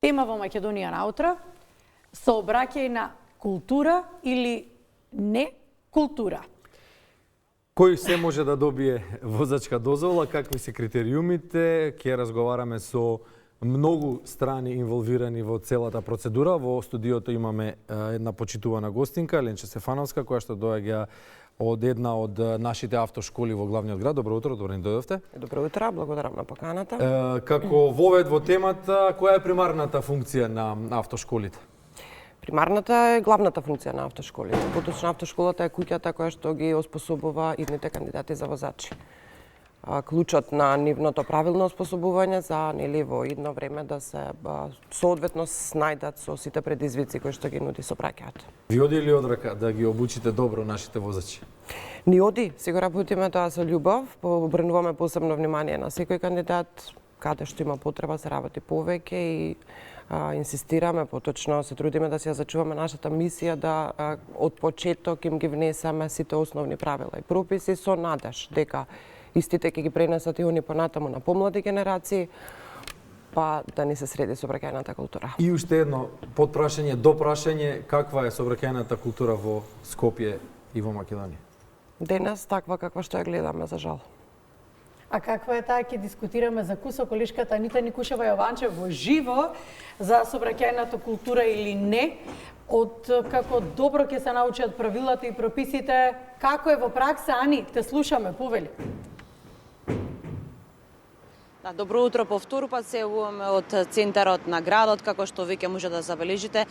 Тема во Македонија наутра, сообраќајна култура или не култура. Кој се може да добие возачка дозвола, какви се критериумите, ќе разговараме со многу страни инволвирани во целата процедура. Во студиото имаме една почитувана гостинка, Ленче Стефановска, која што доаѓа од една од нашите автошколи во главниот град. Добро утро, добро ни дојдовте. Добро утро, благодарам на поканата. Како вовед во темата, која е примарната функција на автошколите? Примарната е главната функција на автошколите. Поточно автошколата е куќата која што ги оспособува идните кандидати за возачи. Клучот на нивното правилно оспособување за во идно време да се соодветно снајдат со сите предизвици кои што ги нуди сообраќајот. Ви оди ли од рака да ги обучите добро нашите возачи? Ни оди, си го работиме тоа со љубов, обрнуваме посебно внимание на секој кандидат, каде што има потреба се работи повеќе и инсистираме, поточно се трудиме да си ја зачуваме нашата мисија да од почеток им ги внесеме сите основни правила и прописи со надеж дека истите ќе ги пренесат и они понатаму на помлади генерации, па да ни се среди сообраќајната култура. И уште едно подпрашање, допрашање, каква е сообраќајната култура во Скопје и во Македонија? Денес таква каква што ја гледаме, за жал. А каква е таа, ќе дискутираме за кусо колишката Анита Никушева Јованчев во живо за сообраќајната култура или не, од како добро ќе се научат правилата и прописите, како е во пракса. Ани, те слушаме, повели. Да, добро утро повтору пат, се јавуваме од центарот на градот, како што веќе може да забележите.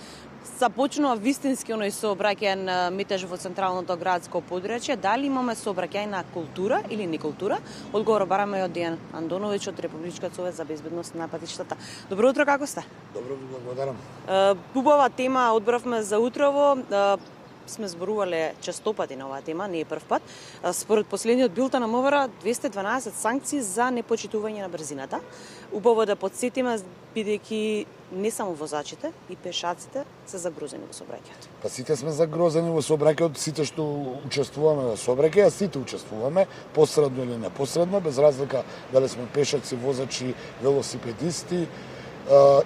Започнува вистински оној сообраќајен метеж во централното градско подрачје. Дали имаме сообраќајна култура или не култура? Одговор бараме од Дијан Андоновиќ од Републичкиот совет за безбедност на патиштата. Добро утро, како сте? Добро, ви благодарам. Убава тема одбравме за утрово. Сме зборувале честопати на оваа тема, не е прв пат. Според последниот билтен на МВР, 212 санкции за непочитување на брзината. Убаво да подсетиме, бидејќи не само возачите, и пешаците се загрозени во сообраќајот. Па сите сме загрозени во сообраќајот, сите што учествуваме во сообраќај, а сите учествуваме, посредно или непосредно, без разлика дали сме пешаци, возачи, велосипедисти,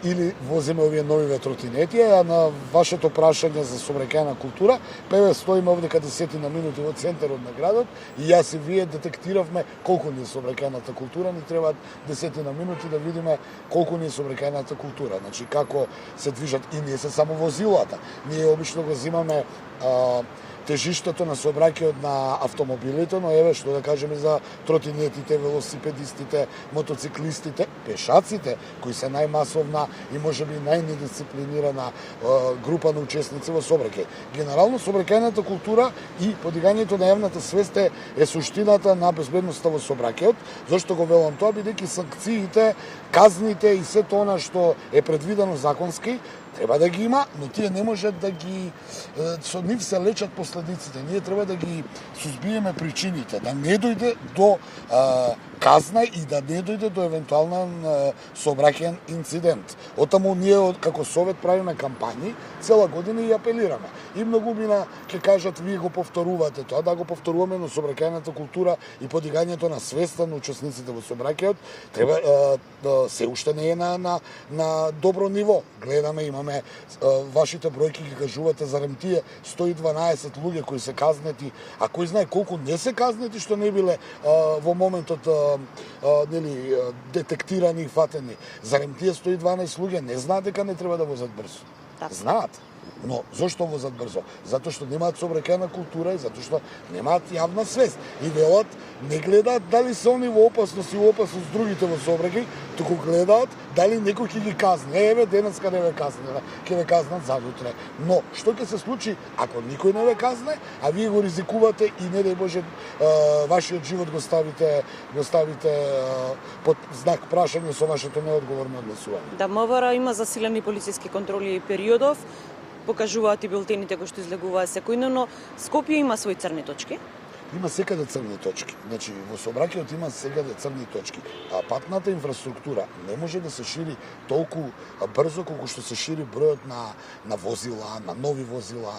или возиме овие нови тротинети, а на вашето прашање за сообраќајна култура, па стоиме овде каде 10 на минути во центарот на градот и јас и вие детектиравме колку ни е сообраќајната култура, ни требаат 10 на минути да видиме колку ни е сообраќајната култура, значи како се движат и не се само возилата. Ние обично го земаме тежиштето на сообраќајот на автомобилите, но еве што да кажеме за тротинетите, велосипедистите, мотоциклистите, пешаците, кои се најмасовна и можеби најнедисциплинирана група на учесници во сообраќај. Генерално сообраќајната култура и подигањето на јавната свест е суштината на безбедноста во сообраќајот. Зошто го велам тоа? Бидејќи санкциите, казните и сето она што е предвидено законски треба да ги има, но тие не можат да ги со нив се лечат последиците. Ние треба да ги сузбиеме причините, да не дојде до казна и да не дојде до евентуален сообраќајен инцидент. Отаму ние како совет правиме кампањи цела година и апелираме. И многумина ќе кажат вие го повторувате тоа, да го повторуваме, но сообраќајната култура и подигањето на свеста на учесниците во сообраќајот треба се уште не е на добро ниво. Гледаме, имаме вашите бројки ги кажувате зарем тие 112 луѓе кои се казнети, а кој знае колку не се казнети што не биле во моментот детектирани и фатени. Зарем тие 112 луѓе не знаат дека не треба да возат брзо? Знаат. Но зошто возат брзо? Затоа што немаат сообраќајна култура и затоа што немаат јавна свест. И велат, не гледаат дали се они во опасност и во опасност другите во сообраќај, туку гледаат дали некој ќе ги казне. Еве, денеска не ве казне, ќе ве казнат задутре. Но, што ќе се случи ако никој не ве казне, а вие го ризикувате и не дај Боже вашиот живот го ставите под знак прашање со вашето неодговорно однесување? Да, МВР има засилени полициски контроли и периодов, покажуваат и билтените кои што излегуваат секојдневно. Скопје има свои црни точки. има секаде црни точки. Значи, во сообраќајот има секаде црни точки. А патната инфраструктура не може да се шири толку брзо колку што се шири бројот на возила, на нови возила,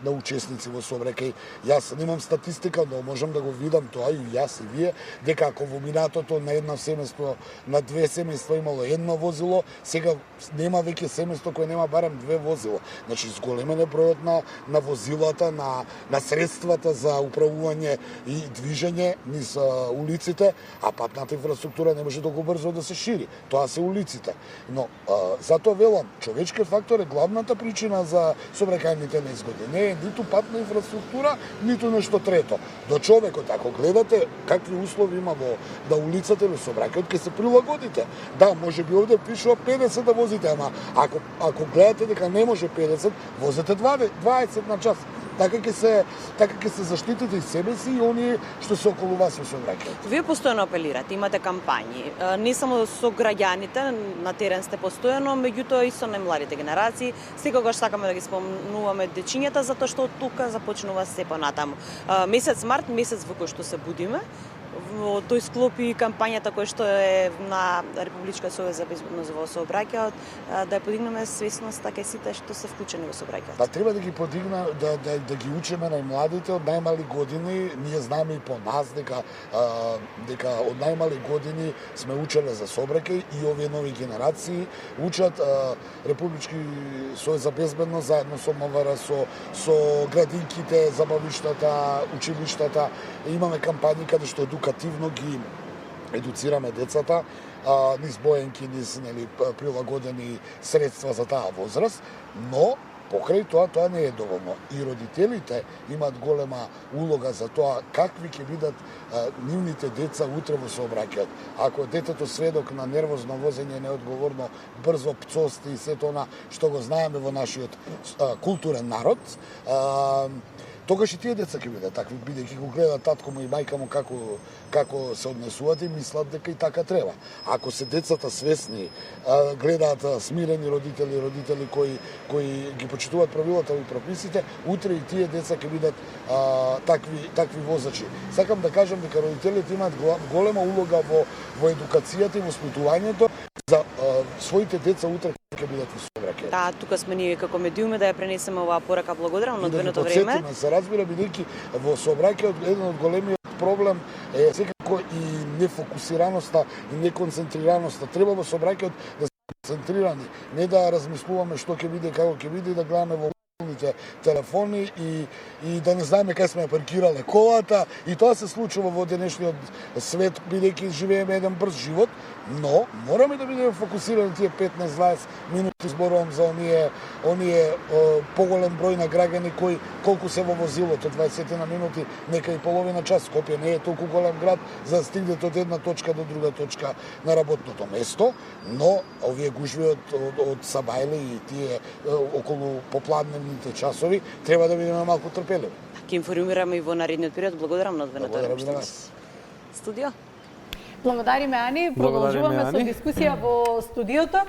на учесници во сообраќај. Јас немам статистика, но можам да го видам тоа и јас и вие, дека ако во минатото на едно семејство, на две семејства имало едно возило, сега нема веќе семејство кое нема барем две возила. Значи, зголемен е бројот на возилата, на средствата за управување и движење низ улиците, а патната инфраструктура не може толку брзо да се шири. Тоа се улиците. Но затоа велам, човечкиот фактор е главната причина за сообраќајните незгоди. Не е ниту патна инфраструктура, ниту нешто трето. До човекот, ако гледате какви услови има на улицата или сообраќајот, ќе се прилагодите. Да, може би овде пишува 50 да возите, ама ако гледате дека не може 50, возете 20 на час. Така ќе се заштитите и себе си и оние што се околу вас во сообраќајот. Вие постојано апелирате, имате кампањи. Не само со граѓаните, на терен сте постојано, меѓутоа и со најмладите генерации. Секогаш сакаме да ги спомнуваме дечињата, затоа што од тука започнува се понатаму. Месец март, месец во кој што се будиме, во тој склопи кампањата која што е на Републичка сојуз за безбедност во сообраќајот, да ја подигнеме свесноста кај сите што се вклучени во сообраќајот. Па треба да ги подигна, да ги учиме најмладите од најмали години. Ние знаеме и по нас дека од најмали години сме учеле за сообраќај и овие нови генерации учат Републички сојуз за безбедност заедно со МВР, со градинките, забавиштата, училиштата. Имаме кампањи каде што едукативно ги едуцираме децата, низ боенки, низ прилагодени средства за таа возраст, но покрај тоа не е доволно. И родителите имаат голема улога за тоа какви ќе бидат нивните деца утре во сообраќајот. Ако детето сведок на нервозно возење, неодговорно, брзо пцости и сето она што го знаеме во нашиот културен народ, тогаш и тие деца ќе бидат такви, бидејќи го гледаат татко му и мајка му како се однесуваат и мислат дека и така треба. Ако се децата свесни, гледаат смирени родители кои ги почитуваат правилата и прописите, утре и тие деца ќе бидат такви возачи. Сакам да кажам дека родителите имаат голема улога во едукацијата и воспитувањето за своите деца утре ќе бидат во сообраќај. Да, тука сме ние како медиуми да ја пренесеме оваа порака. Благодарам на одвоеното време. Се разбира, бидејќи во сообраќајот еден од големиот проблем е секако и нефокусираноста и неконцентрираноста. Треба во сообраќајот да се концентрирани, не да размислуваме што ќе биде, како ќе биде, да гледаме во мобилните телефони и да не знаеме кај сме паркирале колата. И тоа се случува во денешниот свет, бидејќи живееме еден брз живот, но мораме да бидеме фокусирани тие 15-20 минути, зборувам за оние поголем број на граѓани кои колку се во возилото, 20 на минути, нека и половина час. Скопје не е толку голем град за да стигнете од една точка до друга точка на работното место, но овие гужви од Сабајле и тие околу попладневните часови треба да бидеме малку трпеливи. Ќе информираме и во наредниот период. Благодарам на одвоеното време. Студио. Благодариме, Ани. Продолжуваме со дискусија во студиото.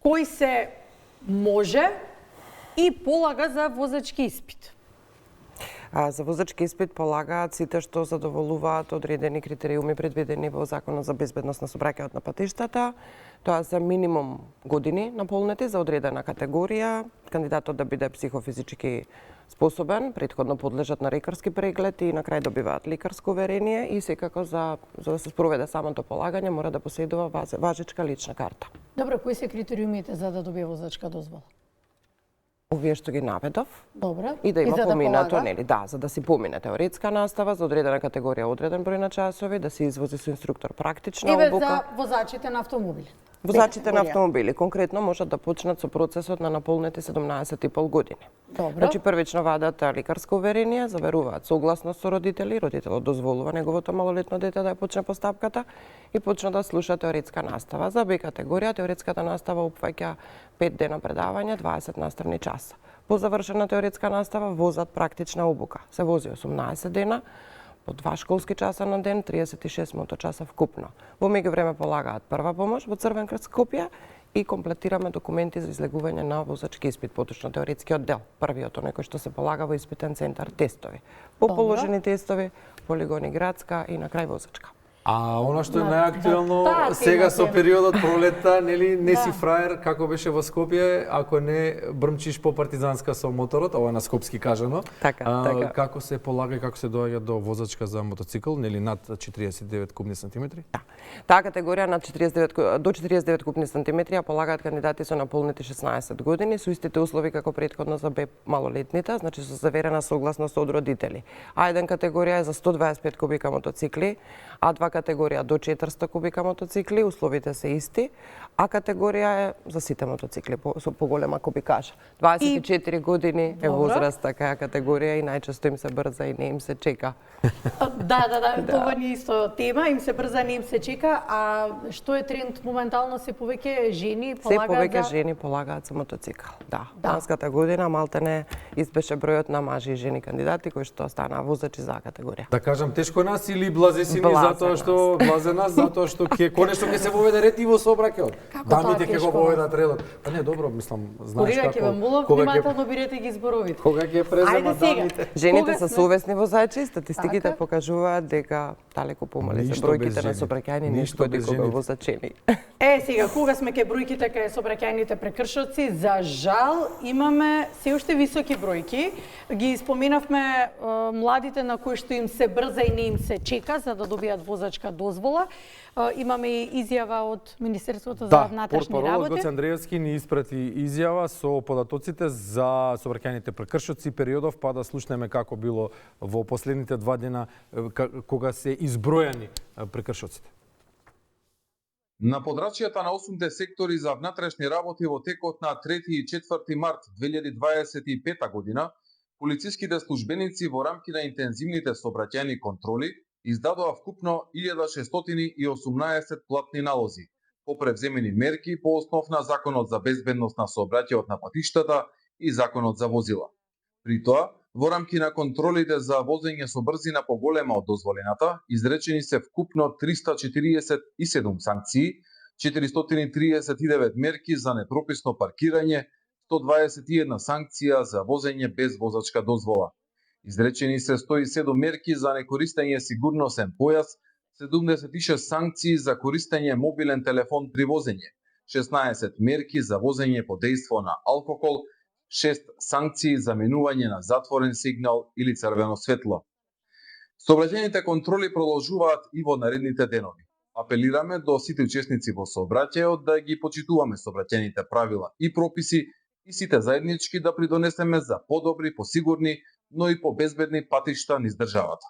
Кој се може и полага за возачки испит? За возачки испит полагаат сите што задоволуваат одредени критериуми предвидени во Законот за безбедност на сообраќајот на патиштата. Тоа се минимум години наполнети за одредена категорија, кандидатот да биде психофизички способен, претходно подлежат на лекарски преглед и на крај добиваат лекарско уверение и секако за да се спроведе самото полагање мора да поседува важечка лична карта. Добро, кои се критериумите за да добие возачка дозвола? Овие што ги наведов. Добро. И да има поминато, полага? нели, да, за да си помине теоретска настава за одредена категорија, одреден број на часови, да се извози со инструктор практична Еве обука. за возачите на автомобили. Возачите на автомобили конкретно можат да почнат со процесот на наполнети 17,5 години. Добро. Значи првично вадат лекарско уверение, заверуваат согласност со родители, родителот дозволува неговото малолетно дете да ја почне постапката и почна да слуша теоретска настава. За Б категорија теоретската настава опфаќа 5 дена предавање, 20 наставни часа. По завршена теоретска настава возат практична обука. Се вози 18 дена, по 2 школски часа на ден, 36 моточаса вкупно. Во меѓувреме полагаат прва помош во Црвен крст Скопје и комплетираме документи за излегување на возачки испит, поточно теоретскиот дел. Првиот оној кој што се полага во испитен центар тестови. По положени тестови, полигони градска и на крај возачка. А она што е најактуелно таа сега тема со ќе- периодот пролета, нели, не си фраер како беше во Скопје, ако не брмчиш по партизанска со моторот, ова на скопски кажано. Така. Како се полага и како се доаѓа до возачка за мотоцикл, нели над 49 кубни сантиметри? Да. Таа категорија на 49 до 49 купни сантиметри ја полагаат кандидати со наполнети 16 години со истите услови како претходно за Б малолетните, значи со заверена согласност од родители. А1 категорија е за 125 кубика мотоцикли, А2 категорија до 400 кубика мотоцикли, условите се исти, А категорија е за сите мотоцикли со поголема кубикажа. 24 години е возраст такава категорија и најчесто им се брза и не им се чека. Да, тоа ни исто тема, им се брза, не им се чека, а што е тренд моментално се повеќе жени Се полагаат повеќе за... жени полагаат за мотоцикл. Да. Ланската година малтене избеше бројот на мажи и жени кандидати кои што станаа возачи за категорија. Да кажам тешко нас или блазе си ни Блазе затоа што блазе нас затоа што ќе конечно ќе се воведе ред и во сообраќајот. Како Дамите тоа ќе го тешко поведат редот. Па не, добро, мислам, знаеш Колега, ќе ве молам, кога внимателно бидете ги зборовите. кога ќе Ајде преземат сега. дамите. Жените Кога се сме- совесни возачи, статистиките Така. покажуваат дека далеку помали се Ништо без бројките на жени. сообраќајни Ништо нешто без кога жените. возачени. Сега, кога сме ке бројките кај сообраќајните прекршоци, за жал имаме се уште високи бројки. Ги споменавме младите на кои што им се брза и не им се чека за да добијат возачка дозвола. Имаме и изјава од Министерството за внатрешни портпаролот работи. Гоце Андреевски ни испрати изјава со податоците за сообраќајните прекршоци периодов, па да слушнеме како било во последните 2 дена кога се избројани прекршоците. На подрачјата на 8 сектори за внатрешни работи во текот на 3 и 4 март 2025 година, полициските службеници во рамки на интензивните сообраќајни контроли издадоа вкупно 1618 платни налози, по превземени мерки по основ на Законот за безбедност на сообраќајот на патиштата и Законот за возила. При тоа, во рамки на контролите за возење со брзина поголема од дозволената, изречени се вкупно 347 санкции, 439 мерки за непрописно паркирање, 121 санкција за возење без возачка дозвола. Изречени се 107 мерки за некористење сигурносен појас, 76 санкции за користење мобилен телефон при возење, 16 мерки за возење под дејство на алкохол, 6 санкции за менување на затворен сигнал или црвено светло. Сообраќајните контроли продолжуваат и во наредните денови. Апелираме до сите учесници во сообраќајот да ги почитуваме сообраќајните правила и прописи и сите заеднички да придонесеме за подобри, посигурни, но и побезбедни патишта низ државата.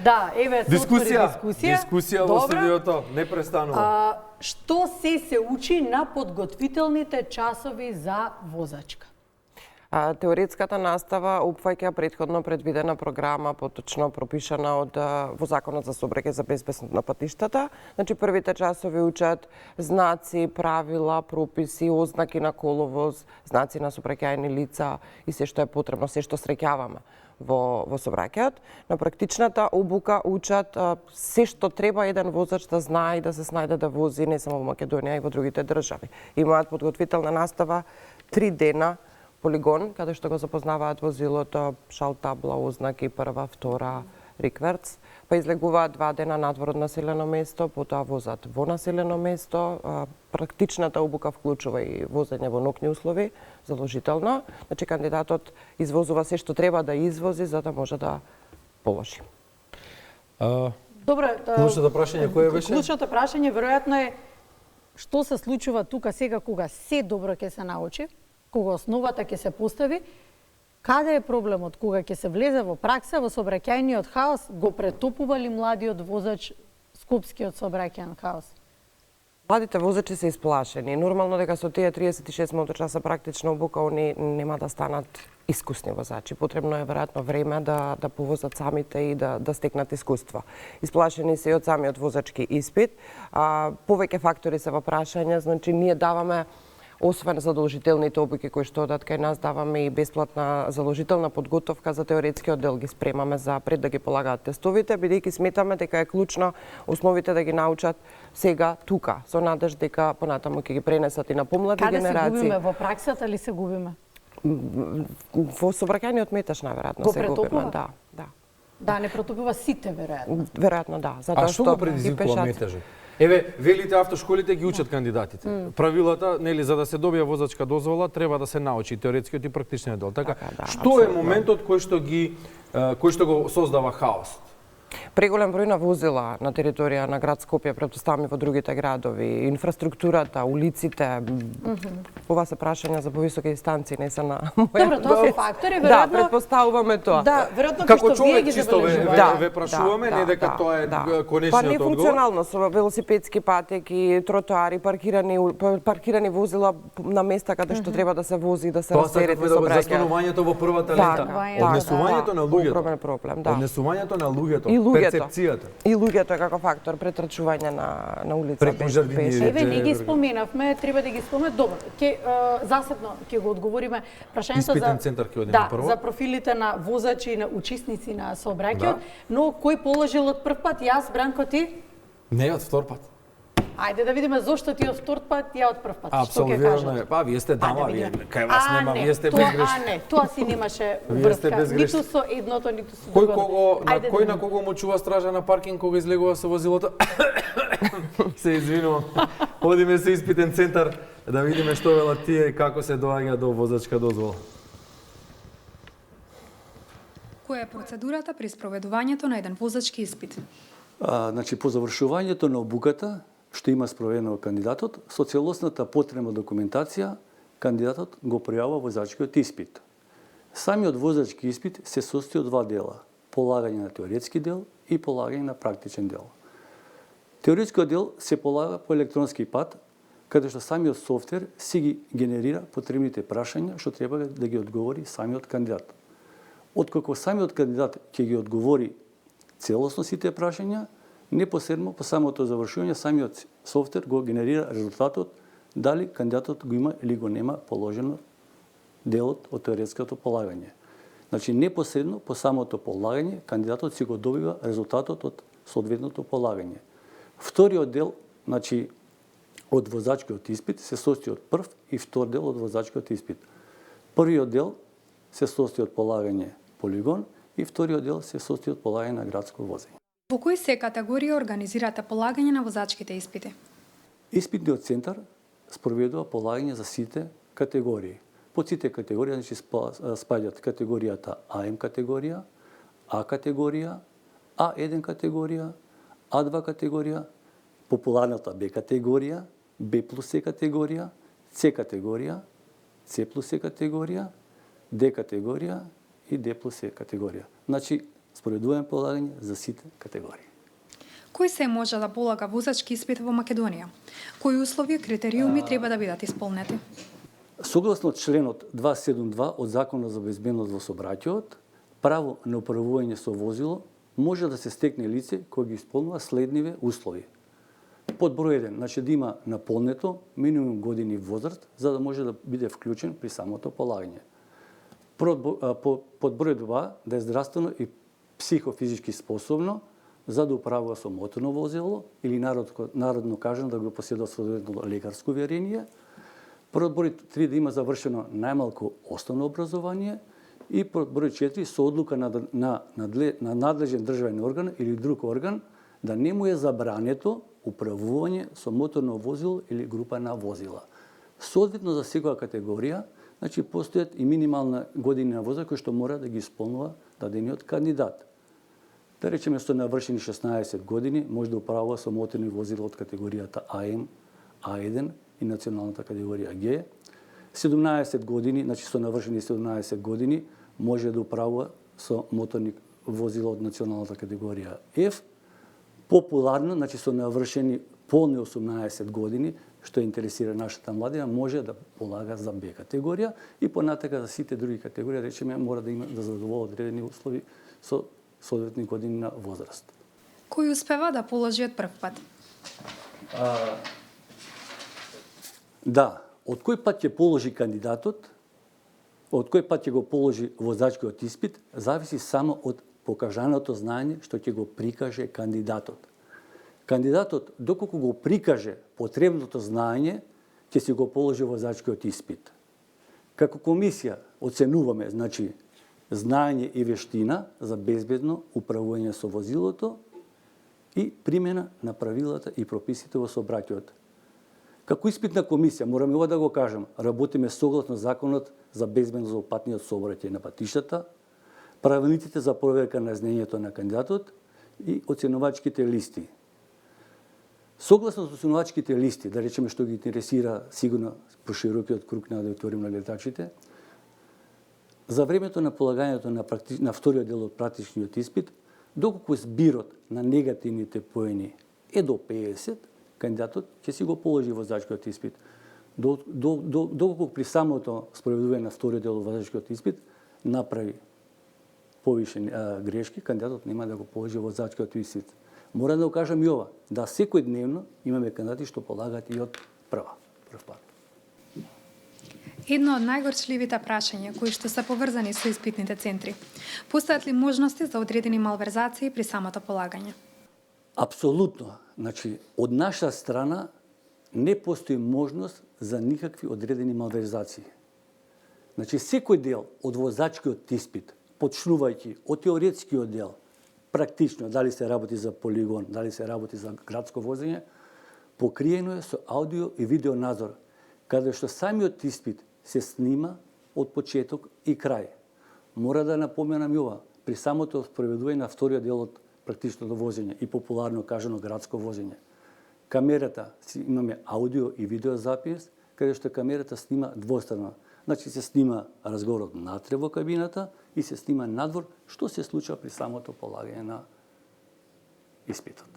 Да, еве се отвори Дискусија во студиото не престанува. Што се учи на подготвителните часови за возачка? Теоретската настава опфаќа претходно предвидена програма, поточно пропишана од во Законот за сообраќај за безбедност на патиштата. Значи првите часови учат знаци, правила, прописи, ознаки на коловоз, знаци на сообраќајни лица и се што е потребно, се што среќаваме во сообраќајот. На практичната обука учат се што треба еден возач да знае и да се снајде да вози не само во Македонија и во другите држави. Имаат подготвителна настава 3 дена, полигон, каде што го запознаваат возилото, шал табла, ознаки, прва, втора, рикверц, па излегуваат 2 дена надвор од населено место, потоа возат во населено место. Практичната обука вклучува и возење во ноќни услови, заложително. Значи кандидатот извозува се што треба да извози за да може да положи. Добре, Клучното прашање кое беше? Клучното прашање веројатно е што се случува тука сега кога се добро ќе се научи, кога основата ќе се постави, каде е проблемот кога ќе се влезе во пракса во сообраќајниот хаос, го претопува ли младиот возач скопскиот сообраќајен хаос? Младите возачи се исплашени. Нормално дека со тие 36 моточаса практична обука они нема да станат искусни возачи. Потребно е веројатно време да повозат самите и да стекнат искуство. Исплашени се и од самиот возачки испит. Повеќе фактори се во прашање, значи ние даваме освен задолжителните обуки кои што одат кај нас, даваме и бесплатна задолжителна подготовка за теоретскиот дел, ги спремаме за пред да ги полагаат тестовите, бидејќи сметаме дека е клучно основите да ги научат сега тука, со надеж дека понатаму ќе ги пренесат и на помлади генерации. Каде се губиме, во праксата или се губиме? Во сообраќајниот метеж најверојатно се губиме, да. Да, не протопува сите, веројатно. Веројатно да, затоа што го предизвикува метежот? Еве, велите автошколите ги учат кандидатите. Правилата, нели, за да се добие возачка дозвола, треба да се научи теоретскиот и практичниот дел. Така, што е моментот кој што го создава хаос? Преголем број на возила на територија на град Скопје, претпоставам и во другите градови, инфраструктурата, улиците. Ова се прашања за повисоки дистанции, не се на моја. Добро, тоа се фактори, веројатно. Да, претпоставуваме тоа. Да, веројатно како што вие ги човек чисто ве прашуваме, не дека тоа е конечниот одговор. Па не одговор. функционално со велосипедски патеки, тротоари, паркирани возила на места каде што треба да се вози, да се растерети сообраќај. За станувањето во првата лента, однесувањето на луѓето. Огромен проблем, да. Однесувањето на луѓето, перцепцијата. И луѓето е како фактор претрчување на улица. Преку жардинирите. Еве, не ги споменавме, треба да ги споменаме. Добро, заседно ќе го одговориме прашањето за Испитен центар ќе одиме прво. за профилите на возачи и на учесници на сообраќајот, но кој положил од прв пат? Јас, Бранко, ти? Не од втор пат. Ајде да видиме зошто ти од втор пат, ја од прв пат. Апсолвирано е. Па вие сте дама, вие кај вас нема, вие сте безгрешни. Не, тоа си немаше Вие сте врска, безгрешни. ниту со едното, ниту со Кој другото. кој на кого му чува стража на паркинг кога излегува со возилото? Се извинувам. Одиме се испитен центар да видиме што велат тие и како се доаѓа до возачка дозвола. Која е процедурата при спроведувањето на еден возачки испит? Значи, по завршувањето на обуката, што има спроведено кандидатот, со целосната потребна документација, кандидатот го пријавува возачкиот испит. Самиот возачки испит се состои од два дела: полагање на теоретски дел и полагање на практичен дел. Теоретскиот дел се полага по електронски пат, каде што самиот софтвер си ги генерира потребните прашања што треба да ги одговори самиот кандидат. Откако самиот кандидат ќе ги одговори целосно сите прашања, непосредно по самото завршување самиот софтвер го генерира резултатот дали кандидатот го има или го нема положено делот од теоретското полагање. Значи непосредно по самото полагање кандидатот си го добива резултатот од соодветното полагање. Вториот дел, значи од возачкиот испит се состои од прв и втор дел од возачкиот испит. Првиот дел се состои од полагање полигон и вториот дел се состои од полагање на градско возење. Во кои се категории организирате полагање на возачките испити? Испитниот центар спроведува полагање за сите категории. Под сите категории значи спаѓаат категоријата АМ категорија, А категорија, А1 категорија, А2 категорија, популарната Б категорија, Б плюс С категорија, С категорија, С плюс С категорија, Д категорија и Д плюс С категорија. Значи, спроведуваме полагање за сите категории. Кој се може да полага возачки испит во Македонија? Кои услови и критериуми треба да бидат исполнети? Согласно членот 272 од Законот за безбедност во сообраќајот, право на управување со возило може да се стекне лице кој ги исполнува следниве услови. Под број 1, значи да има наполнето минимум години возраст за да може да биде вклучен при самото полагање. Под број 2, да е здравствено и психофизички способно за да управува со моторно возило или народно кажано да го поседува соодветно лекарско уверение. Под број 3, да има завршено најмалку основно образование и под број 4, со одлука на надлежен државен орган или друг орган да не му е забрането управување со моторно возило или група на возила. Соодветно за секоја категорија, значи постојат и минимална години на возраст кои што мора да ги исполнува дадениот кандидат. Да речеме со навршени 16 години може да управува со моторни возила од категоријата АМ, А1 и националната категорија Г. 17 години, значи со навршени 17 години може да управува со моторни возила од националната категорија F. Популарно, значи со навршени полни 18 години, што интересира нашата младина, може да полага за Б категорија и понатака за сите други категории, речеме, мора да има да задоволи одредени услови со соодветни години на возраст. Кој успева да положи од прв пат? Да, од кој пат ќе положи кандидатот, од кој пат ќе го положи возачкиот испит, зависи само од покажаното знаење што ќе го прикаже кандидатот. Кандидатот, доколку го прикаже потребното знаење, ќе си го положи возачкиот испит. Како комисија оценуваме, значи, знаење и вештина за безбедно управување со возилото и примена на правилата и прописите во сообраќајот. Како испитна комисија, мораме ова да го кажам, работиме согласно законот за безбедност во патниот сообраќај на патиштата, правилниците за проверка на знаењето на кандидатот и оценувачките листи. Согласно оценувачките листи, да речеме што ги интересира сигурно поширокиот круг на аудиториум на гледачите, за времето на полагањето на вториот дел од практичниот испит, доколку збирот на негативните поени е до 50, кандидатот ќе си го положи возачкиот испит. Доколку при самото спроведување на вториот дел од возачкиот испит направи повише грешки, кандидатот нема да го положи возачкиот испит. Мора да го кажам и ова, да секојдневно имаме кандидати што полагаат и од прв пат. Едно од најгорчливите прашања кои што се поврзани со испитните центри. Постојат ли можности за одредени малверзации при самото полагање? Апсолутно. Значи, од наша страна не постои можност за никакви одредени малверзации. Значи, секој дел од возачкиот испит, почнувајќи од теоретскиот дел, практично, дали се работи за полигон, дали се работи за градско возење, покриено е со аудио и видео надзор, каде што самиот испит се снима од почеток и крај. Мора да напоменам и ова, при самото спроведување на вториот дел од практичното возење и популарно кажано градско возење. Камерата, имаме аудио и видео запис, каде што камерата снима двострано. Значи се снима разговорот натре во кабината и се снима надвор што се случува при самото полагање на испитот.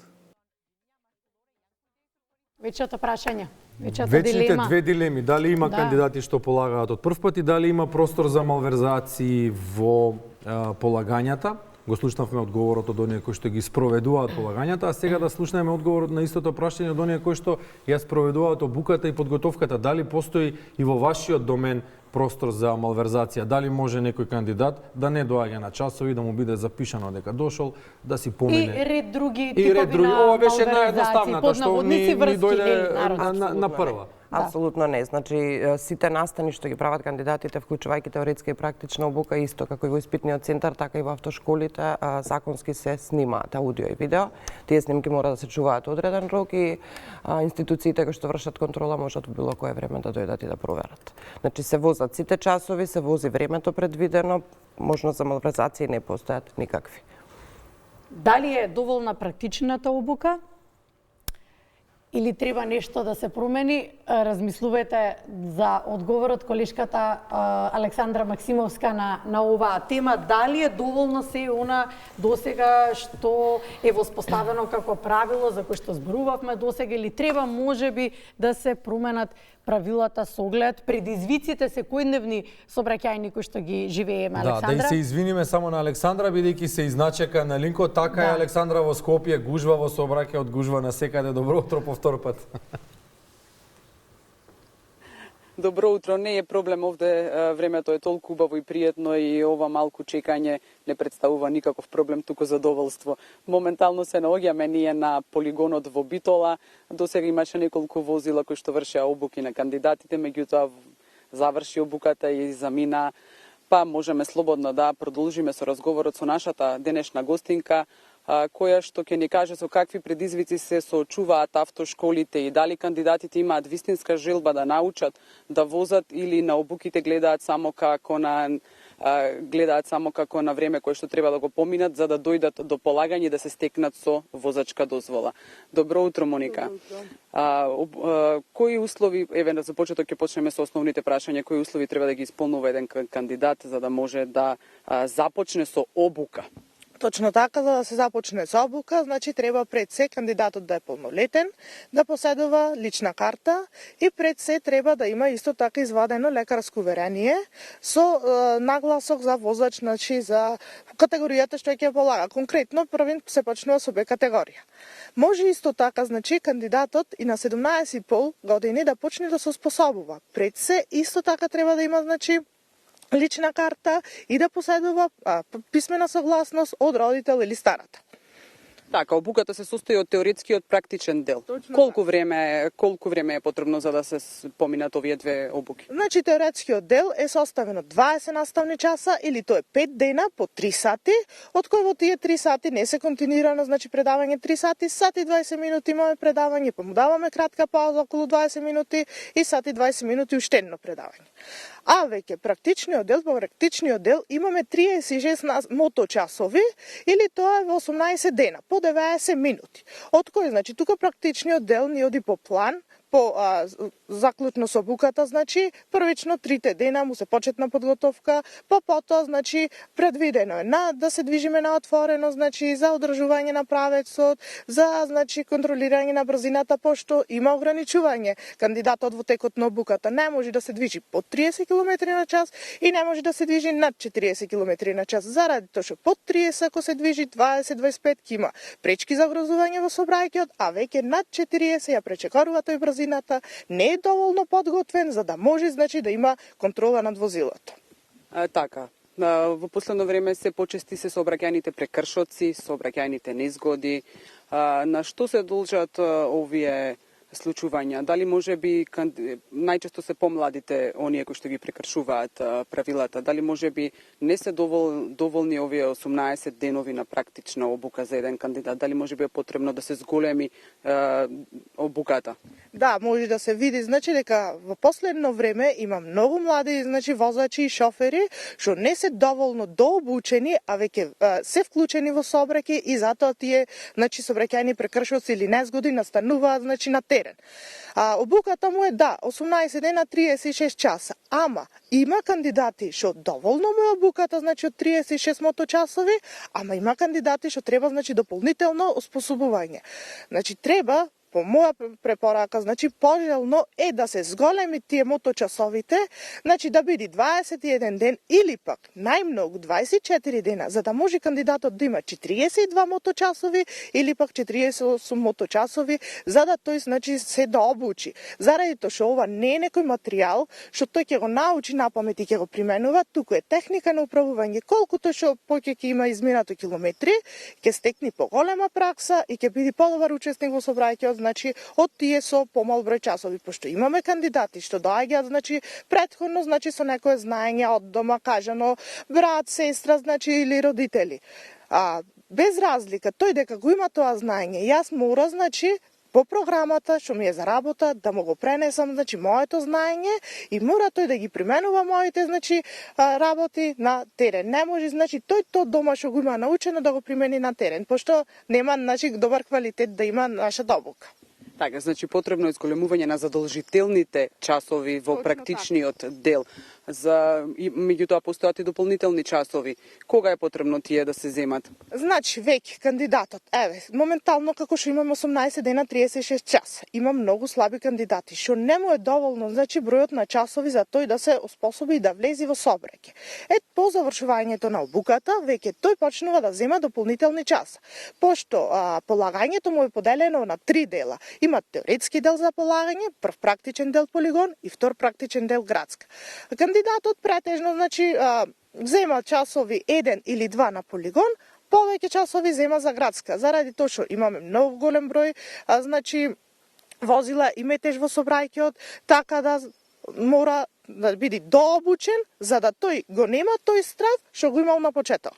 Вечето прашање, вечето Вечните дилема. две дилеми, дали има кандидати што полагаат од прв пат и дали има простор за малверзации во полагањата. Го слушнавме одговорот од оние кои што ги спроведуваат полагањата, а сега да слушнеме одговорот на истото прашање од оние кои што ја спроведуваат обуката и подготовката. Дали постои и во вашиот домен простор за малверзација? Дали може некој кандидат да не доаѓа на часови, да му биде запишано дека дошол, да си помине? И ред други типови на Ова беше малверзации, наједноставната, што ни дојде врски, на прва. Апсолутно не. Значи, сите настани што ги прават кандидатите, вклучувајќи теоретска и практична обука, исто како и во испитниот центар, така и во автошколите, законски се снимаат аудио и видео. Тие снимки мора да се чуваат одреден рок и институциите кои што вршат контрола можат во било кое време да дојдат и да проверат. Значи, се возат сите часови, се вози времето предвидено, можност за малверзации не постојат никакви. Дали е доволна практичната обука? Или треба нешто да се промени? Размислувате за одговорот колешката Александра Максимовска на оваа тема. Дали е доволно се она досега што е воспоставено како правило за кој што зборувавме досега, или треба можеби да се променат правилата со оглед предизвиците секојдневни сообраќајни кои што ги живееме, Александра? Да и се извиниме само на Александра, бидејќи се изначека на линкот, така е Александра во Скопје, гужва во сообраќај од гужва на секаде. Добро утро по втор пат. Добро утро, не е проблем овде, времето е толку убаво и пријатно и ова малку чекање не представува никаков проблем, туку задоволство. Моментално се наоѓаме ние на полигонот во Битола. Досега имаше неколку возила кои што вршеа обуки на кандидатите, меѓутоа заврши обуката и замина, па можеме слободно да продолжиме со разговорот со нашата денешна гостинка, која што ќе ни каже со какви предизвици се соочуваат автошколите и дали кандидатите имаат вистинска желба да научат да возат или на обуките гледаат само како на време кое што треба да го поминат за да дојдат до полагање и да се стекнат со возачка дозвола. Добро утро, Моника. Кои услови, еве за почеток ќе почнеме со основните прашања, кои услови треба да ги исполнува еден кандидат за да може да започне со обука? Точно така, за да се започне со обука, значи треба пред се кандидатот да е полнолетен, да поседува лична карта и пред се треба да има исто така извадено лекарско уверение со нагласок за возач, значи за категоријата што ќе полага. Конкретно првин се почнува со Б категорија. Може исто така, значи кандидатот и на 17,5 години да почне да се способува. Пред се исто така треба да има, значи, лична карта и да поседува писмена согласност од родител или старата. Така, обуката се состои од теоретски и од практичен дел. Колку време е потребно за да се поминат овие две обуки? Значи теоретскиот дел е составен од 20 наставни часа или тоа е 5 дена по 3 сати, од кои во тие 3 сати не се континуирано, значи предавање 3 сати, сати 20 минути имаме предавање, па му даваме кратка пауза околу 20 минути и сати 20 минути уштедно предавање. А веќе практичниот дел имаме 36 моточасови или тоа е во 18 дена по 90 минути. Од кој, значи, тука практичниот дел ни оди по план, по заклучно со обуката, значи, првично 3 дена му се почетна подготовка, потоа, значи, предвидено е да се движиме на отворено, значи, за одржување на правецот, за, значи, контролирање на брзината, пошто има ограничување. Кандидатот во текот на обуката не може да се движи под 30 км на час и не може да се движи над 40 км на час, заради тоа што под 30 ако се движи 20-25 има пречки за врзување во сообраќајот, а веќе над 40 ја пречекорува тој брзината, не е доволно подготвен за да може, значи, да има контрола над возилото. Така. Во последно време се почести се сообраќајните прекршоци, сообраќајните незгоди. На што се должат овие случувања? Дали може би најчесто се помладите оние кои што ги прекршуваат правилата? Дали може би не се доволни овие 18 денови на практична обука за еден кандидат? Дали може би е потребно да се зголеми обуката? Да, може да се види, значи, дека во последно време има многу млади, значи, возачи и шофери што не се доволно дообучени, а веќе се вклучени во сообраќај и затоа тие, значи, сообраќајни прекршоци или незгоди настануваат, значи, на терен. Обуката му е 18 дена 36 часа, ама има кандидати што доволно му е обуката, значи, од 36 моточасови, ама има кандидати што треба, значи, дополнително оспособување. Значи, треба, по моја препорака, значи, пожелно е да се зголеми тие моточасовите, значи, да биде 21 ден или пак најмногу 24 дена, за да може кандидатот да има 42 моточасови или пак 48 моточасови, за да тој, значи, се да обучи. Заради тоа што ова не е некој материјал што тој ќе го научи напамет и ќе го применува, туку е техника на управување. Колкото што повеќе ќе има изминато километри, ќе стекне поголема пракса и ќе биде подобар учесник во сообраќајот, значи, од тие со помал број часови, пошто имаме кандидати што доаѓаат, значи, претходно, значи, со некое знаење од дома, кажано, брат, сестра, значи, или родители. Без разлика, тој дека го има тоа знаење, јас мора, значи, по програмата што ми е за работа да му го пренесам, значи, моето знаење и мора тој да ги применува моите, значи, работи на терен. Не може, значи, тој то дома што го има научено да го примени на терен, пошто нема, значи, добар квалитет да има нашата обука. Така, значи, потребно е зголемување на задолжителните часови во практичниот дел. Меѓутоа постојат и дополнителни часови. Кога е потребно тие да се земат? Значи, веќе кандидатот, моментално како што имаме 18 дена 36 часа, има многу слаби кандидати, што не му е доволно, значи, бројот на часови за тој да се оспособи и да влези во сообраќај. По завршувањето на обуката, веќе тој почнува да зема дополнителни часа, пошто полагањето му е поделено на 3 дела. Има теоретски дел за полагање, прв практичен дел полигон и втор практичен дел градска. Кандидатот претежно, значи, зема часови 1 или 2 на полигон, повеќе часови зема за градска, заради тоа што имаме многу голем број, значи, возила и метеж во сообраќајот, така да мора да биде дообучен, за да тој го нема тој страв што го имал на почеток.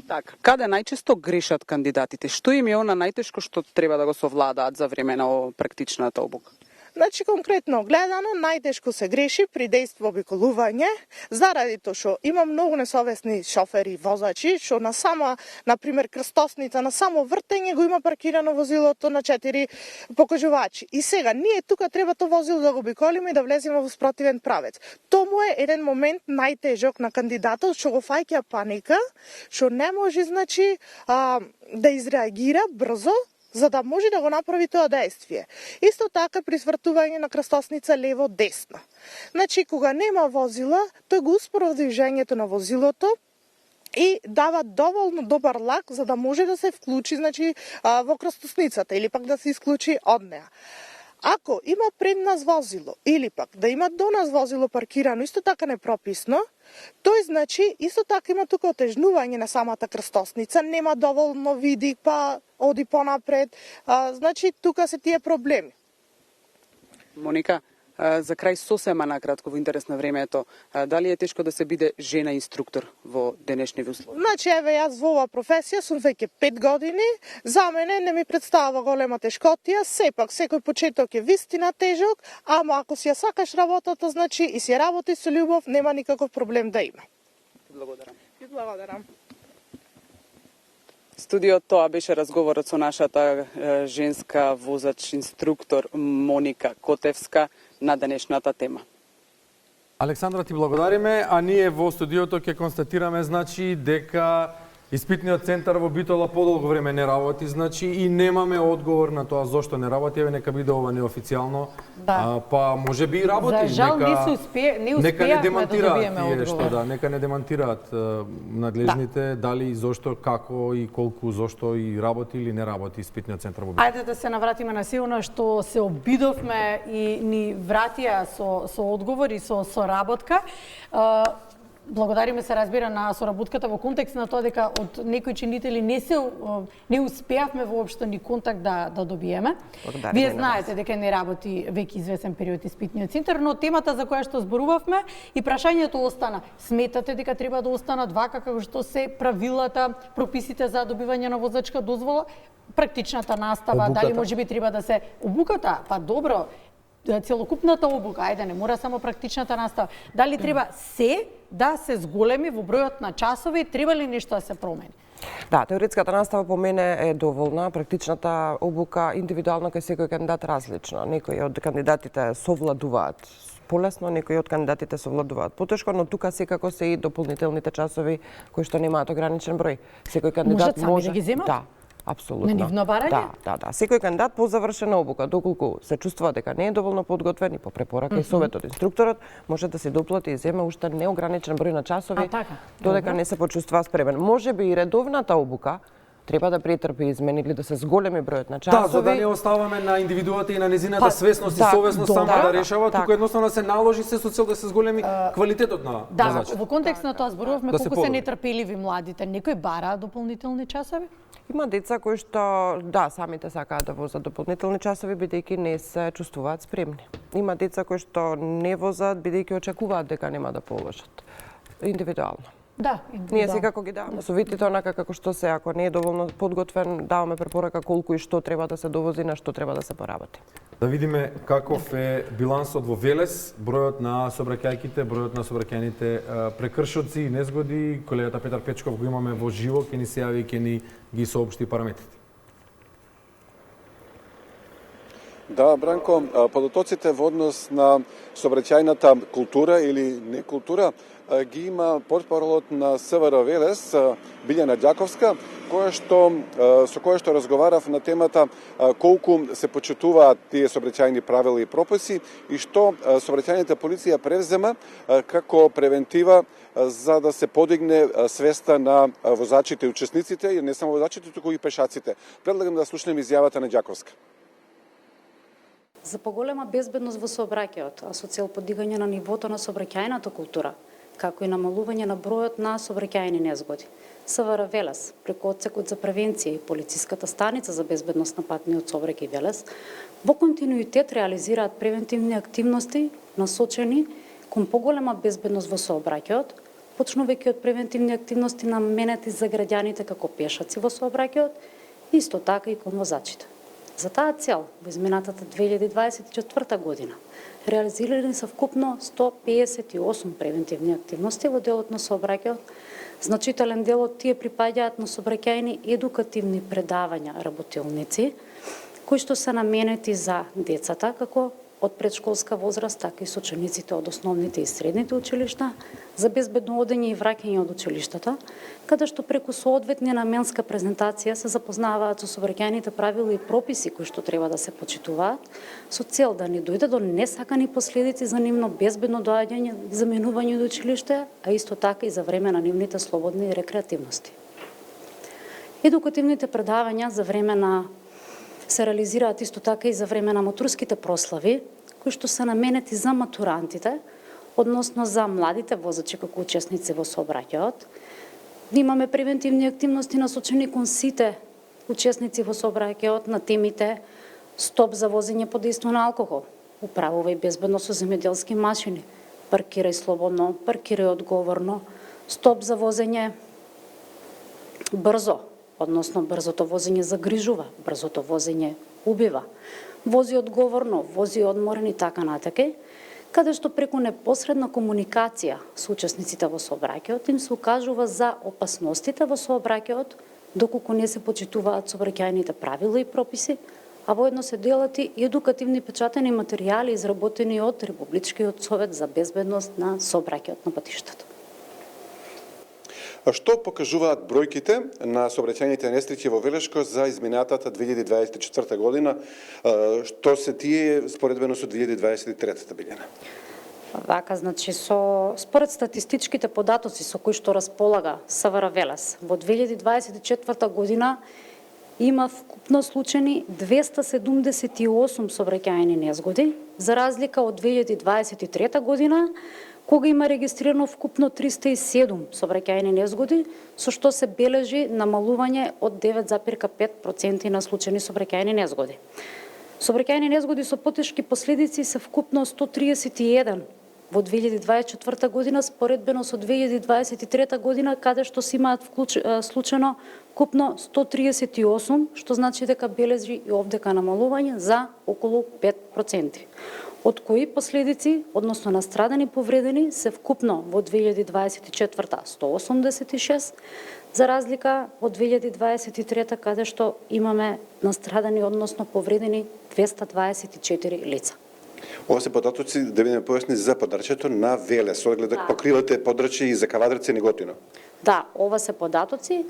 Така, каде најчесто грешат кандидатите? Што им е она најтешко што треба да го совладаат за време на практичната обука? Значи, конкретно гледано, најтешко се греши при дејство обиколување, заради тоа што има многу несовесни шофери и возачи, што на сама, например, крстосница, на само вртење го има паркирано возилото на 4 покажувачи. И сега, ние тука треба тоа возило да го обиколиме и да влеземе во спротивен правец. Тому е еден момент најтежок на кандидатот, што го фаќа паника, што не може, значи, да изреагира брзо, за да може да го направи тоа действие. Исто така при свртување на крстосница лево-десно. Значи, кога нема возила, тој го успорва движењето на возилото и дава доволно добар лак за да може да се вклучи, значи, во крстосницата или пак да се исклучи од неа. Ако има пред нас возило или пак да има до нас возило паркирано исто така непрописно, тој значи исто така има тука отежнување на самата крстосница, нема доволно видик, па оди понапред, значи тука се тие проблеми. Моника, за крај сосема накратко во интерес на времето, дали е тешко да се биде жена инструктор во денешни услови? Значи, еве, јас во оваа професија сум веќе 5 години, за мене не ми представува голема тешкотија, сепак секој почеток е вистина тежок, ама ако си ја сакаш работата, значи и си работи со љубов, нема никаков проблем да има. Благодарам. Ви благодарам. Студиот, тоа беше разговорот со нашата женска возач инструктор Моника Котевска на денешната тема. Александра, ти благодариме, а ние во студиото ќе констатираме, значи, дека испитниот центар во Битола подолго време не работи, значи, и немаме одговор на тоа зошто не работи, еве нека биде ова неофицијално. Да. Па може би и работи, За жал нека не успеавме да добиеме тие одговор. што нека не демантираат надлежните дали зошто, како и колку зошто и работи или не работи испитниот центар во Битола. Ајде да се навратиме на силно што се обидовме и ни вратија со одговори, со работка. Благодариме се разбира на соработката во контекст на тоа дека од некои чинители не успеавме воопшто ни контакт да добиеме. Вие знаете дека не работи веќе известен период испитниот центар, но темата за која што зборувавме и прашањето остана. Сметате дека треба да останат вака како што се правилата, прописите за добивање на возачка дозвола, практичната настава, обуката? Дали можеби треба да се обуката? Па добро, целокупната обука, ајде не мора само практичната настава. Дали треба да се зголеми во бројот на часови, треба ли нешто да се промени? Да, теоретската настава по мене е доволна, практичната обука индивидуално кај секој кандидат различно. Некои од кандидатите совладуваат полесно, некои од кандидатите совладуваат потешко, но тука секако се и дополнителните часови кои што немаат ограничен број. Секој кандидат може да ги земат? Да. Апсолутно. На нивно барање? Да. Секој кандидат по завршена обука, доколку се чувствува дека не е доволно подготвен и по препорака и совет од инструкторот, може да се доплати и земе уште неограничен број на часови, додека не се почувствува спремен. Може би и редовната обука треба да претрпи измени или да се зголеми бројот на часови. Да, за да не оставаме на индивидуата и на незината свесност и совесност само да решава, туку едноставно се наложи се со цел да се зголеми квалитетот на возачот. Во контекст на тоа зборувавме колку се нетрпеливи младите. Некој бара дополнителни часови? Има деца кои што, да, самите сакаат да возат дополнителни часови, бидејќи не се чувствуваат спремни. Има деца кои што не возат, бидејќи очекуваат дека нема да положат. Индивидуално. Да, Ние секако ги даваме советите онака како што се, ако не е доволно подготвен, даваме препорака колку и што треба да се довози, на што треба да се поработи. Да видиме каков е билансот во Велес, бројот на сообраќајките, бројот на сообраќајните прекршоци и незгоди. Колегата Петар Печков го имаме во живо, ќе ни се јави и ќе ни ги соопшти параметрите. Да, Бранко, подотоците во однос на сообраќајната култура или некултура ги има портпаролот на СВР Велес, Билјана Ѓаковска, со која што разговарав на темата колку се почитуваат тие сообраќајни правила и прописи и што сообраќајната полиција превзема како превентива за да се подигне свеста на возачите и учесниците, и не само возачите, туку и пешаците. Предлагам да слушнеме изјавата на Ѓаковска. За поголема безбедност во сообраќајот, а со цел подигање на нивото на сообраќајната култура, како и намалување на бројот на сообраќајни незгоди. СВР Велес, преку Одсекот за превенција и полициската станица за безбедност на патниот сообраќај Велес, во континуитет реализираат превентивни активности насочени кон поголема безбедност во сообраќајот, почнувајќи од превентивни активности наменети за граѓаните како пешаци во сообраќајот, исто така и кон возачите. За таа цел, во изминатата 2024 година, реализирани се вкупно 158 превентивни активности во делот на сообраќајот. Значителен дел од тие припаѓаат на сообраќајни едукативни предавања работилници, кои што се наменети за децата, како од предшколска возраст, така и со учениците од основните и средните училишта, за безбедно одење и враќање од училиштата, каде што преку соодветна наменска презентација се запознаваат со сообраќајните правила и прописи кои што треба да се почитуваат, со цел да не дојде до несакани последици за нивно безбедно доаѓање и заминување од училиште, а исто така и за време на нивните слободни рекреативности. Едукативните предавања за време на се реализираат исто така и за време на матурските прослави, кои што се наменети за матурантите, односно за младите возачи како учесници во сообраќајот. Имаме превентивни активности насочени кон сите учесници во сообраќајот на темите стоп за возење под дејство на алкохол, управувај безбедно со земјоделски машини, паркирај слободно, паркирај одговорно, стоп за возење брзо, односно брзото возење загрижува, брзото возење убива, вози одговорно, вози одморен и така натака, каде што преку непосредна комуникација со учесниците во сообраќајот им се укажува за опасностите во сообраќајот, доколку не се почитуваат сообраќајните правила и прописи, а воедно се делат и едукативни печатени материјали изработени од Републичкиот совет за безбедност на сообраќајот на патиштата. Што покажуваат бројките на сообраќајните несреќи во Велешко за изминатата 2024 година, што се тие споредбено со 2023 година? Вака, значи, според статистичките податоци со кои што располага СВР Велес, во 2024 година има вкупно случаи 278 сообраќајни незгоди, за разлика од 2023 година, кога има регистрирано вкупно 307 сообраќајни незгоди, со што се бележи намалување од 9,5% на случајни сообраќајни незгоди. Сообраќајни незгоди со потешки последици се вкупно 131 во 2024 година, споредбено со 2023 година, каде што се имаат случајно вкупно 138, што значи дека бележи и овдека намалување за околу 5%. Од кои последици, односно настрадани повредени, се вкупно во 2024 186, за разлика од 2023 каде што имаме настрадани, односно повредени 224 лица. Ова се податоци, да бидеме појасни, за подрачјето на Велес, оглед покривате подрачје и за Кавадрец и Неготино. Да, ова се податоци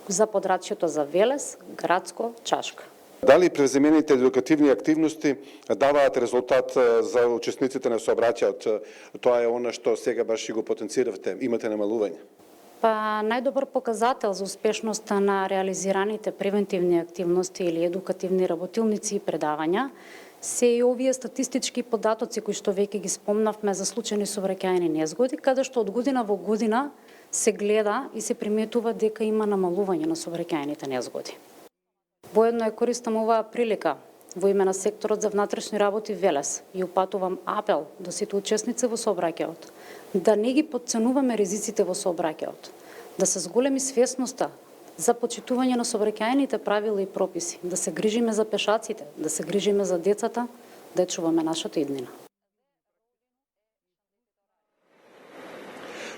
за подрачјето за Велес, Градско, Чашка. Дали преземените едукативни активности даваат резултат за учесниците на сообраќајот? Тоа е она што сега баш и го потенциравте. Имате намалување? Па најдобар показател за успешноста на реализираните превентивни активности или едукативни работилници и предавања се и овие статистички податоци кои што веќе ги спомнавме за случајни сообраќајни незгоди, каде што од година во година се гледа и се приметува дека има намалување на сообраќајните незгоди. Воедно ја користам оваа прилика во име на секторот за внатрешни работи Велес и упатувам апел до сите учесници во сообраќајот да не ги потценуваме ризиците во сообраќајот, да се зголеми свесноста за почитување на сообраќајните правила и прописи, да се грижиме за пешаците, да се грижиме за децата, да чуваме нашата иднина.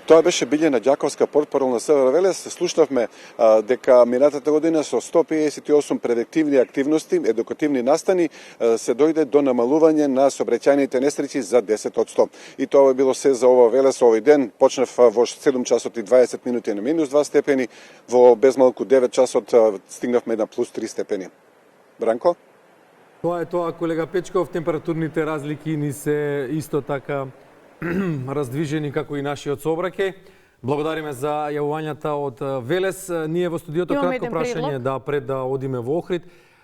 Тоа беше Билјана Ѓаковска, портпарол на СВР Велес. Слушнавме дека минатата година со 158 превентивни активности, едукативни настани, се дојде до намалување на сообраќајните несреќи за 10%. И тоа е било се за ова Велес овој ден. Почнав во 7 часот и 20 минути на -2 степени, во безмалку 9 часот стигнавме на +3 степени. Бранко? Тоа е тоа, колега Печков. Температурните разлики ни се исто така раздвижени како и нашиот сообраќај. Благодариме за јавувањата од Велес. Ние во студиото кратко прашање пред да одиме во Охрид.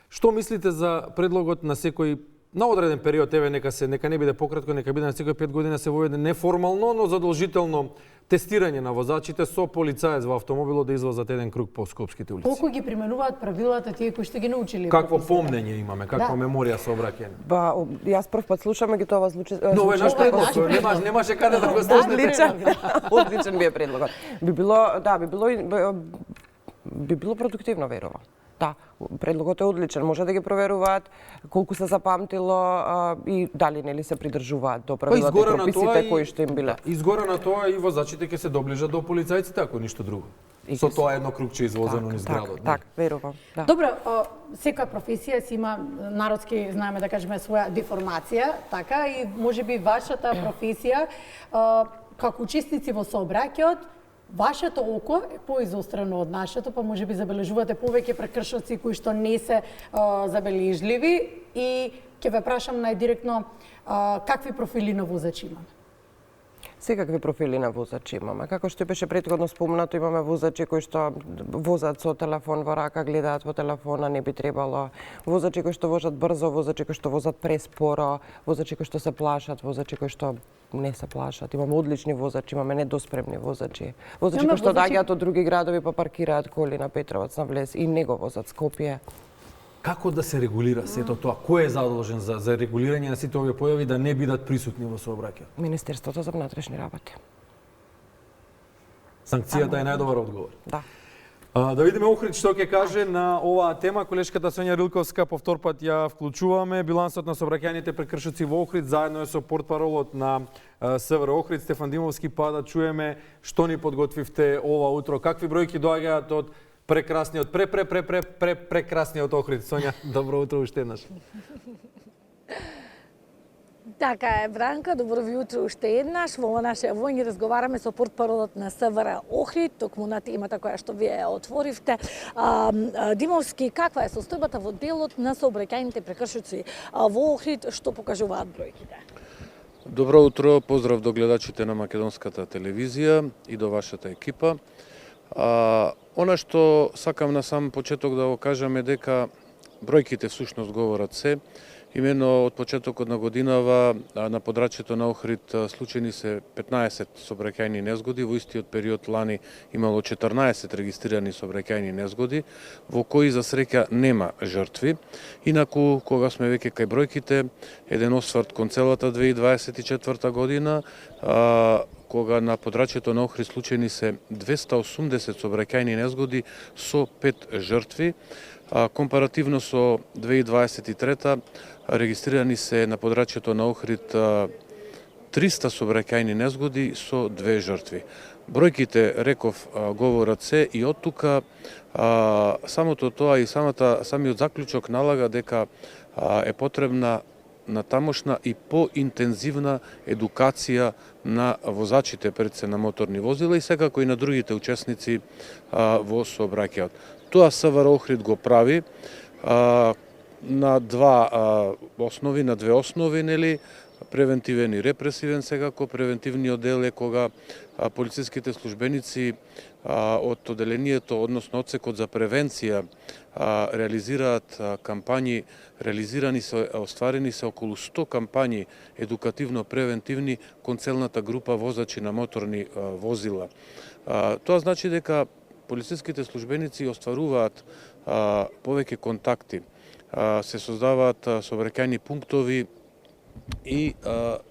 Што мислите за предлогот на секој на одреден период, нека не биде пократко, нека биде на секој 5 години се воведе неформално, но задолжително тестирање на возачите со полицаец во автомобилот да извозат еден круг по скопските улици. Колку ги применуваат правилата тие кои што ги научиле? Какво помнење имаме, каква меморија сообраќајна? Ба, јас прв пат слушам и тоа звучи. Но овој наш предлог, немаше каде да го слушнете. Одличен би е предлогот. Би било продуктивно, верувам. Да, предлогот е одличен. Може да ги проверуваат колку се запамтило и дали нели се придржуваат до правилата и прописите кои што им биле. Изгора на тоа и возачите ќе се доближат до полицајците, ако ништо друго. Со тоа едно кругче извозено низ градот. Так, верувам. Да. Добро, секоја професија си има, народски знаеме да кажеме, своја деформација, така и можеби вашата професија како учесници во сообраќајот, вашето око е поизострено од нашето, па можеби забележувате повеќе прекршоци кои што не се забележливи и ќе ве прашам најдиректно какви профили на возачи имаме? Секакви профили на возачи имаме. Како што беше претходно спомнато, имаме возачи кои што возат со телефон во рака, гледаат во телефона, не би требало. Возачи кои што возат брзо, возачи кои што возат преспоро, возачи кои што се плашат, возачи кои што не се плашат. Имаме одлични возачи, имаме недоспремни возачи. Возачи кои што доаѓаат од други градови па паркираат коли на Петровац на влез и не го возат Скопје. Како да се регулира сето тоа? Кој е задолжен за регулирање на сите овие појави да не бидат присутни во сообраќајот? Министерството за внатрешни работи. Санкцијата е најдобар одговор. Да. Да видиме Охрид што ќе каже на оваа тема. Колешката Сонја Рилковска по втор пат ја вклучуваме. Билансот на сообраќајните прекршоци во Охрид заедно е со портпаролот на СВР Охрид Стефан Димовски, па да чуеме што ни подготвивте ова утро. Какви бројки доаѓаат од прекрасниот, прекрасниот Охрид. Сонја, добро утро уште еднаш. Така е, Бранка, добро ви утро уште еднаш. Во нашиот војни разговараме со портпаролот на СВР Охрид, токму на темата која што вие отворивте. Димовски, каква е состојбата во делот на сообраќајните прекршоци во Охрид, што покажуваат бројките? Добро утро, поздрав до гледачите на македонската телевизија и до вашата екипа. Она што сакам на сам почеток да го кажам е дека бројките всушност говорат се. Имено од почетокот на годинава на подрачјето на Охрид случајни се 15 сообраќајни незгоди, во истиот период лани имало 14 регистрирани сообраќајни незгоди, во кои за среќа нема жртви. Инаку, кога сме веќе кај бројките, еден осврт кон целата 2024 година, кога на подрачјето на Охрид случајни се 280 сообраќајни незгоди со 5 жртви. Компаративно со 2023 регистрирани се на подрачјето на Охрид 300 сообраќајни незгоди со 2 жртви. Бројките, реков, говорат се и од тука самото тоа и самиот заклучок налага дека е потребна на тамошна и поинтензивна едукација на возачите пред се на моторни возила и секако и на другите учесници во сообраќајот. Тоа СВР Охрид го прави на две основи, нели, превентивен и репресивен. Секако превентивниот дел е кога полициските службеници од оделението, односно одсекот за превенција, реализираат кампањи, остварени се околу 100 кампањи едукативно-превентивни кон целната група возачи на моторни возила. Тоа значи дека полициските службеници остваруваат повеќе контакти, се создаваат сообраќајни пунктови и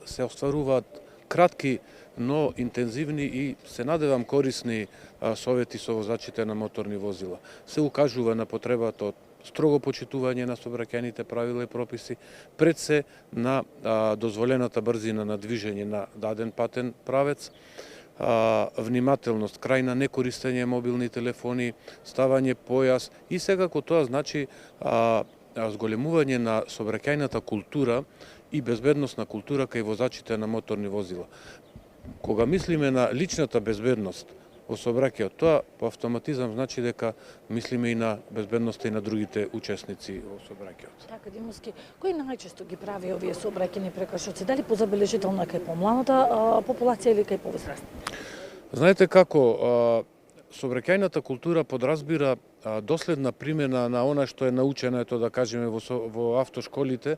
се остваруваат кратки, но интензивни и се надевам корисни совети со возачите на моторни возила. Се укажува на потребата од строго почитување на сообраќајните правила и прописи, пред се на дозволената брзина на движење на даден патен правец, внимателност, крај на некористење мобилни телефони, ставање појас и секако тоа значи зголемување на сообраќајната култура и безбедносна култура кај возачите на моторни возила. Кога мислиме на личната безбедност во сообраќајот, тоа по автоматизам значи дека мислиме и на безбедноста и на другите учесници во сообраќајот. Така, Димовски, кој најчесто ги прави овие сообраќајни прекршоци? Дали позабележително кај помладата популација или кај повозрастни? Знаете како, сообраќајната култура подразбира доследна примена на она што е научено, ето да кажеме во автошколите,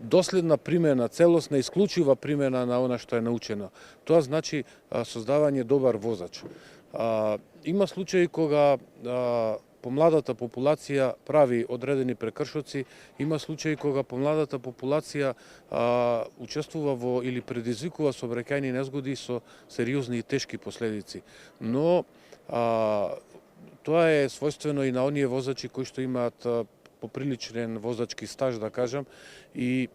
доследна примена, целосна, исклучива примена на она што е научено. Тоа значи создавање добар возач. Има случаи кога помладата популација прави одредени прекршоци, има случаи кога помладата популација учествува во или предизвикува сообраќајни незгоди со сериозни и тешки последици. Но тоа е својствено и на оние возачи кои што имаат поприличен возачки стаж, да кажам, и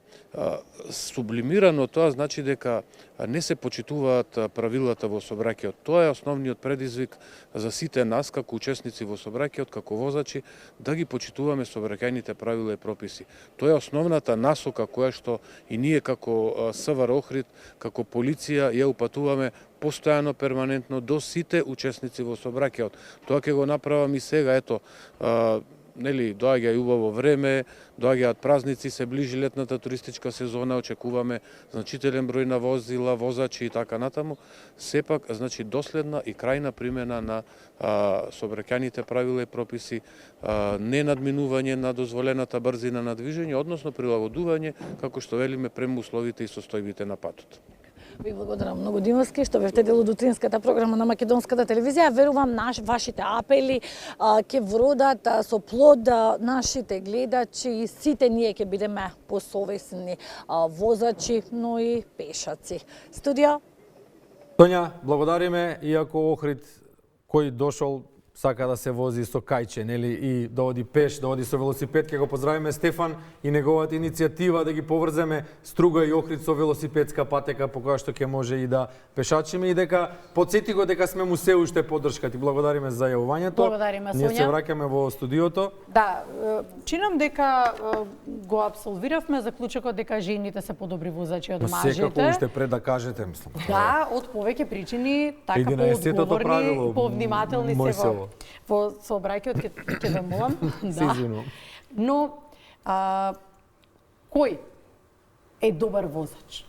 сублимирано тоа значи дека не се почитуваат правилата во сообраќајот. Тоа е основниот предизвик за сите нас како учесници во сообраќајот, како возачи, да ги почитуваме сообраќајните правила и прописи. Тоа е основната насока која што и ние како СВР Охрид, како полиција ја упатуваме постојано, перманентно до сите учесници во сообраќајот. Тоа ќе го направам и сега, ето, нели, доаѓа и убаво време, доаѓаат празници, се ближи летната туристичка сезона, очекуваме значителен број на возила, возачи и така натаму. Сепак, значи, доследна и крајна примена на сообраќајните правила и прописи, не надминување на дозволената брзина на движење, односно прилагодување, како што велиме, према условите и состојбите на патот. Ви благодарам многу, Димовски, што бевте дел од утринската програма на Македонската телевизија. Верувам вашите апели ќе вродат со плод нашите гледачи и сите ние ќе бидеме посовесни возачи, но и пешаци. Студио. Тоња, благодариме, иако Охрид кој дошол сака да се вози со кајче, нели, и да оди пеш, да оди со велосипед, ќе го поздравиме Стефан и неговата иницијатива да ги поврземе Струга и Охрид со велосипедска патека по која што ќе може и да пешачиме и дека потсети го дека сме му се уште поддршка. Ти благодариме за јавувањето. Благодариме, Сонја. Ние се враќаме во студиото. Да, чинам дека го апсолвиравме заклучокот дека жените се подобри возачи од мажите. Секако уште пред да кажете, мислам. Да, од повеќе причини, така поодговорни, повнимателни се во сообраќајот ќе ве молам. Да. Но кој е добар возач?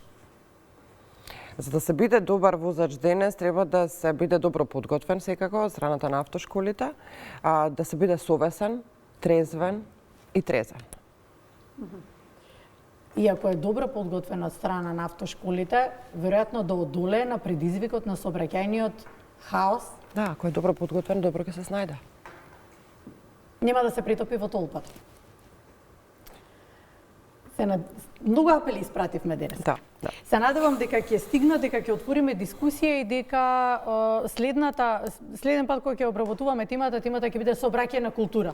За да се биде добар возач денес, треба да се биде добро подготвен секако од страната на автошколите, да се биде совесен, трезвен и трезен. Иако е добро подготвен од страна на автошколите, веројатно да одолее на предизвикот на сообраќајниот хаос. Да, ако е добро подготвен, добро ќе се снајде. Нема да се притопи во толпата. Многу апели испративме денес. Да. Се надевам дека ќе стигна, дека ќе отвориме дискусија и дека следен пат кога ќе обработуваме темата ќе биде сообраќајна култура.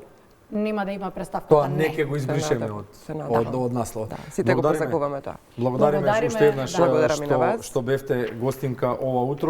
Нема да има преставка. Тоа не ќе го избришеме од наслов. Сите го посакуваме тоа. Благодариме уште еднаш што бевте гостинка ова утро.